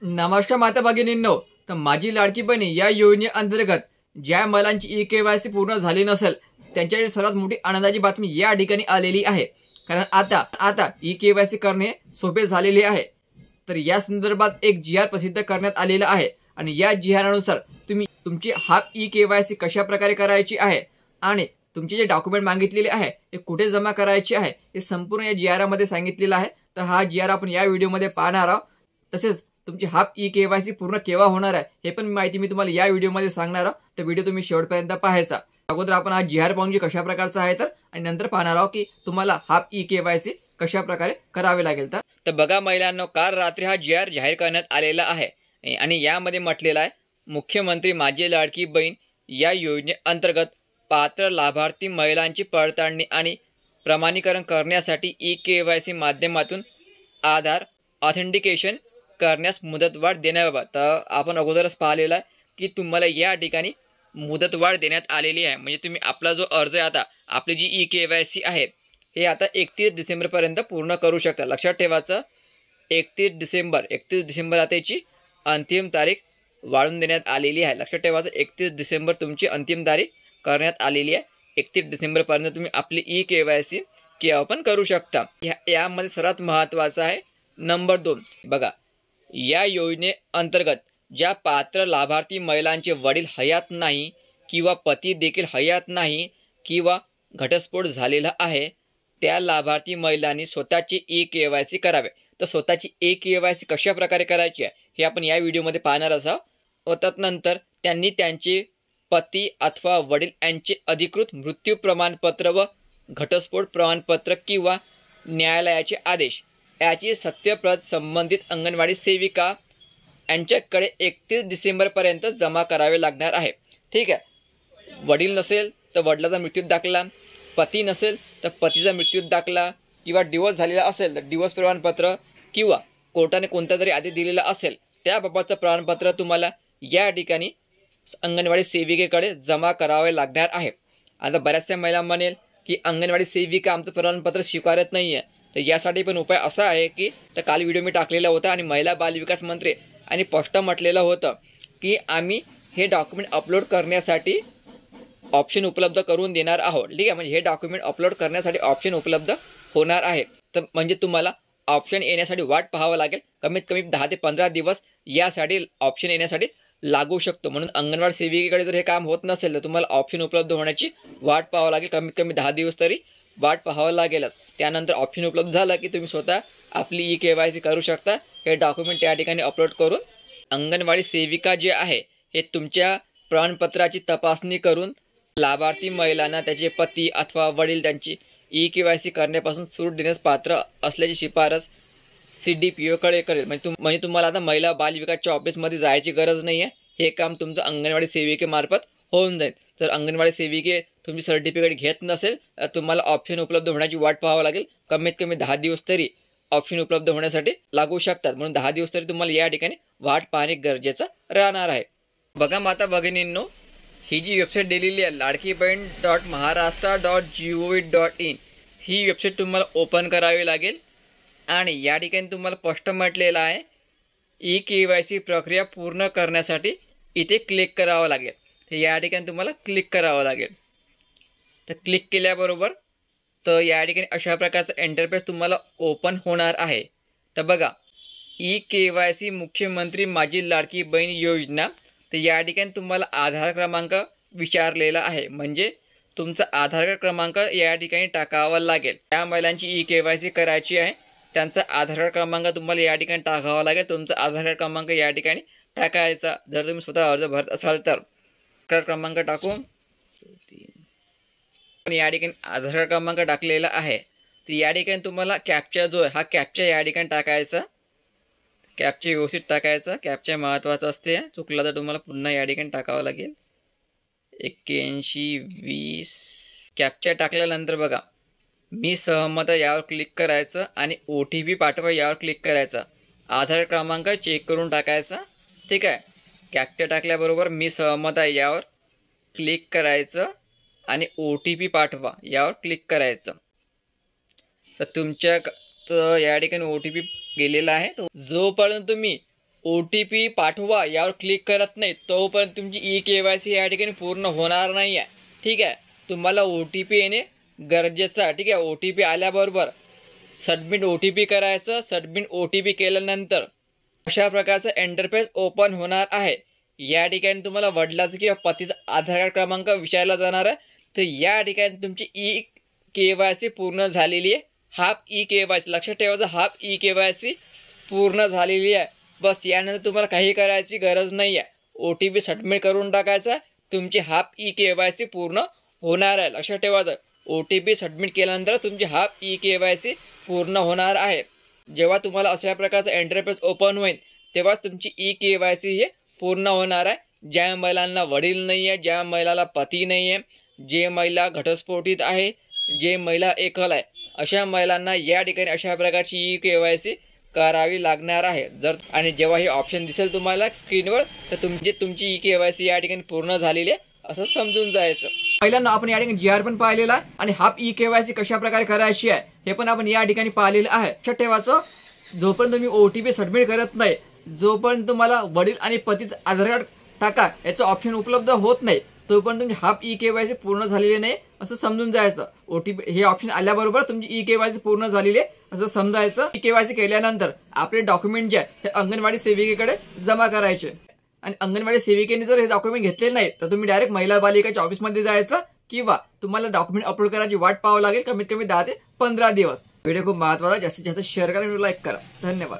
नमस्कार माता भगिनींनो, तर माझी लाडकी बहीण या योजनेअंतर्गत ज्या महिलांची ई-के-वाय-सी पूर्ण झाली नसेल त्यांच्यासाठी सर्वात मोठी आनंदाची बातमी या ठिकाणी आलेली आहे। कारण आता ई-के-वाय-सी करणे सोपे झालेले आहे। तर या संदर्भात एक जी-आर प्रसिद्ध करण्यात आलेला आहे आणि या जी-आरनुसार तुम्ही तुमची हाफ ई-के-वाय-सी कशा प्रकारे करायची आहे आणि तुमचे जे डॉक्युमेंट मागितलेले आहे ते कुठे जमा करायचे आहे हे संपूर्ण या जी-आरमध्ये सांगितलेलं आहे। तर हा जी-आर आपण या व्हिडिओमध्ये पाहणार आहोत। तसेच तुमची हाफ ई-के-वाय-सी पूर्ण केव्हा होणार आहे हे पण माहिती मी तुम्हाला या व्हिडिओमध्ये सांगणार आहोत। तर व्हिडिओ तुम्ही शेवटपर्यंत पाहायचा। अगोदर आपण हा जी-आर पाहून कशा प्रकारचा आहे आणि नंतर पाहणार आहोत की तुम्हाला हाफ ई-के-वाय-सी कशा प्रकारे करावे लागेल। तर बघा महिलांनो, काल रात्री हा जी-आर जाहीर करण्यात आलेला आहे आणि यामध्ये म्हटलेलं आहे मुख्यमंत्री माझी लाडकी बहीण या योजनेअंतर्गत पात्र लाभार्थी महिलांची पडताळणी आणि प्रमाणीकरण करण्यासाठी ई-के-वाय-सी माध्यमातून आधार ऑथेंटिकेशन करण्यास मुदतवाढ देण्याबाबत। तर आपण अगोदरच पाहिलेला आहे की तुम्हाला या ठिकाणी मुदतवाढ देण्यात आलेली आहे। म्हणजे तुम्ही आपला जो अर्ज आहे, आता आपली जी ई-के-वाय-सी आहे हे आता 31 डिसेंबरपर्यंत पूर्ण करू शकता। लक्षात ठेवायचं 31 डिसेंबर आता याची अंतिम तारीख वाढवून देण्यात आलेली आहे। लक्षात ठेवायचं 31 डिसेंबर तुमची अंतिम तारीख करण्यात आलेली आहे। 31 डिसेंबरपर्यंत तुम्ही आपली ई-के-वाय-सी केव्हा पण करू शकता। यामध्ये सर्वात महत्त्वाचं आहे नंबर 2, बघा या योजनेअंतर्गत ज्या पात्र लाभार्थी महिलांचे वडील हयात नाही किंवा पती देखील हयात नाही किंवा घटस्फोट झालेला आहे त्या लाभार्थी महिलांनी स्वतःची ई-के-वाय-सी करावे। तर स्वतःची ई-के-वाय-सी कशा प्रकारे करायची आहे हे आपण या व्हिडिओमध्ये पाहणार आहोत। व त्यानंतर त्यांनी त्यांचे पती अथवा वडील यांचे अधिकृत मृत्यू प्रमाणपत्र व घटस्फोट प्रमाणपत्र किंवा न्यायालयाचे आदेश याची सत्यप्रत संबंधित अंगणवाडी सेविका यांच्याकडे 31 डिसेंबरपर्यंत जमा करावे लागणार आहे। ठीक आहे। वडील नसेल तर वडिलाचा मृत्यू दाखला, पती नसेल तर पतीचा मृत्यू दाखला किंवा डिवोर्स झालेला असेल तर डिवोर्स प्रमाणपत्र किंवा कोर्टाने कोणता तरी आदेश दिलेला असेल त्याबाबतचं प्रमाणपत्र तुम्हाला या ठिकाणी अंगणवाडी सेविकेकडे जमा करावे लागणार आहे। आता बऱ्याचशा महिला म्हणेल की अंगणवाडी सेविका आमचं प्रमाणपत्र स्वीकारत नाही आहे। तर यासाठी पण उपाय असा आहे की तर काल व्हिडिओ मी टाकलेला होता आणि महिला बालविकास मंत्री आणि स्पष्ट म्हटलेलं होतं की आम्ही हे डॉक्युमेंट अपलोड करण्यासाठी ऑप्शन उपलब्ध करून देणार आहोत। ठीक आहे, म्हणजे हे डॉक्युमेंट अपलोड करण्यासाठी ऑप्शन उपलब्ध होणार आहे। तर म्हणजे तुम्हाला ऑप्शन येण्यासाठी वाट पाहावं लागेल। कमीत कमी 10 ते 15 दिवस यासाठी ऑप्शन येण्यासाठी लागू शकतो। म्हणून अंगणवाडी सेविकेकडे जर हे काम होत नसेल तर तुम्हाला ऑप्शन उपलब्ध होण्याची वाट पाहावं लागेल। कमीत कमी 10 दिवस तरी वाट पाहावं लागेलच। त्यानंतर ऑप्शन उपलब्ध झालं की तुम्ही स्वतः आपली ई-के-वाय-सी करू शकता। हे डॉक्युमेंट त्या ठिकाणी अपलोड करून अंगणवाडी सेविका जे आहे हे तुमच्या प्रमाणपत्राची तपासणी करून लाभार्थी महिलांना त्याचे पती अथवा वडील त्यांची ई-के-वाय-सी करण्यापासून सूट देण्यास पात्र असल्याची शिफारस CDPO-कडे करेल। म्हणजे तुम्हाला आता महिला बालविकासच्या ऑफिसमध्ये जायची गरज नाही आहे। हे काम तुमचं अंगणवाडी सेविकेमार्फत होऊन जाईल। जर अंगणवाडी सेविके तुमची सर्टिफिकेट घेत नसेल तर तुम्हाला ऑप्शन उपलब्ध होण्याची वाट पाहावं लागेल। कमीत कमी 10 दिवस तरी ऑप्शन उपलब्ध होण्यासाठी लागू शकतात। म्हणून 10 दिवस तरी तुम्हाला या ठिकाणी वाट पाहणे गरजेचं राहणार आहे। बघा माता भगिनींनो, ही जी वेबसाईट दिलेली आहे ladkibahn.maharashtra.gov.in ही वेबसाईट तुम्हाला ओपन करावी लागेल आणि या ठिकाणी तुम्हाला स्पष्ट म्हटलेलं आहे ई-के-वाय-सी प्रक्रिया पूर्ण करण्यासाठी इथे क्लिक करावं लागेल। तर या ठिकाणी तुम्हाला क्लिक करावं लागेल। तर क्लिक केल्याबरोबर तर या ठिकाणी अशा प्रकारचं इंटरफेस तुम्हाला ओपन होणार आहे। तर बघा ई-के-वाय-सी मुख्यमंत्री माझी लाडकी बहीण योजना। तर या ठिकाणी तुम्हाला आधार क्रमांक विचारलेला आहे, म्हणजे तुमचा आधार क्रमांक या ठिकाणी टाकावा लागेल। त्या महिलांची ई-के-वाय-सी करायची आहे त्यांचा आधार क्रमांक तुम्हाला या ठिकाणी टाकावा लागेल। तुमचा आधार क्रमांक या ठिकाणी टाकायचा। जर तुम्ही स्वतः अर्ज भरत असाल तर आधार क्रमांक टाकून या ठिकाणी आधार क्रमांक टाकलेला आहे। तर या ठिकाणी तुम्हाला कॅप्चा जो आहे हा कॅप्चा या ठिकाणी टाकायचा। कॅप्चा व्यवस्थित टाकायचा, कॅप्चा महत्त्वाचा असते। चुकला तर तुम्हाला पुन्हा या ठिकाणी टाकावं लागेल। 8120 कॅप्चा टाकल्यानंतर बघा मी सहमत यावर क्लिक करायचं आणि OTP पाठवा यावर क्लिक करायचं। आधार क्रमांक चेक करून टाकायचा। ठीक आहे, कॅप्चा टाकल्याबरोबर मी सहमत आहे यावर क्लिक करायचं आणि OTP पाठवा यावर क्लिक करायचं। तर तुमच्या या ठिकाणी OTP गेलेला आहे। तो जोपर्यंत तुम्ही OTP पाठवा यावर क्लिक करत नाही तोपर्यंत तुमची eKYC या ठिकाणी पूर्ण होणार नाही आहे. ठीक आहे, तुम्हाला OTP येणे गरजेचं आहे. ठीक आहे, OTP आल्याबरोबर सबमिट OTP करायचं. सबमिट OTP केल्यानंतर अशा प्रकारचं इंटरफेस ओपन होणार आहे. या ठिकाणी तुम्हाला वडिलांचा किंवा पतीचा आधार कार्ड क्रमांक विचारला जाणार आहे. तर या ठिकाणी तुमची eKYC पूर्ण झालेली आहे. हाफ eKYC लक्षात ठेवायचं, हाफ eKYC पूर्ण झालेली आहे. बस यानंतर तुम्हाला काही करायची गरज नाही आहे. OTP सबमिट करून टाकायचा, तुमची हाफ eKYC पूर्ण होणार आहे. लक्षात ठेवायचं, OTP सबमिट केल्यानंतर तुमची हाफ eKYC पूर्ण होणार आहे. जेव्हा तुम्हाला अशा प्रकारचा इंटरफेस ओपन होईल तेव्हाच तुमची eKYC हे पूर्ण होणार आहे. ज्या महिलांना वडील नाही आहे, ज्या महिलाला पती नाही आहे, जे महिला घटस्फोटित आहे, जे महिला एकल आहे, अशा महिलांना या ठिकाणी अशा प्रकारची eKYC करावी लागणार आहे. आणि जेव्हा हे ऑप्शन दिसेल तुम्हाला स्क्रीनवर तर तुमची eKYC या ठिकाणी पूर्ण झालेली आहे असं समजून जायचं. महिलांना आपण या ठिकाणी GR पण पाहिलेला आहे आणि हाफ eKYC कशा प्रकारे करायची आहे हे पण आपण या ठिकाणी पाहिलेलं आहे. लक्षात ठेवायचं, जोपर्यंत तुम्ही OTP सबमिट करत नाही, जोपर्यंत तुम्हाला वडील आणि पतीचं आधार कार्ड टाका याचं ऑप्शन उपलब्ध होत नाही, तोपर्यंत तुमची हाफ eKYC पूर्ण झालेली नाही असं समजून जायचं. OTP हे ऑप्शन आल्याबरोबर तुमची eKYC पूर्ण झालेली आहे असं समजायचं. eKYC केल्यानंतर आपले डॉक्युमेंट जे आहे हे अंगणवाडी सेविकेकडे जमा करायचे आणि अंगणवाडी सेविकेने जर हे डॉक्युमेंट घेतले नाही तर तुम्ही डायरेक्ट महिला बालिकाच्या ऑफिसमध्ये जायचं किंवा तुम्हाला डॉक्युमेंट अपलोड करायची वाट पाहावं लागेल कमीत कमी 10 ते 15 दिवस. व्हिडिओ खूप महत्त्वाचा, जास्तीत जास्त शेअर करा आणि लाईक करा. धन्यवाद.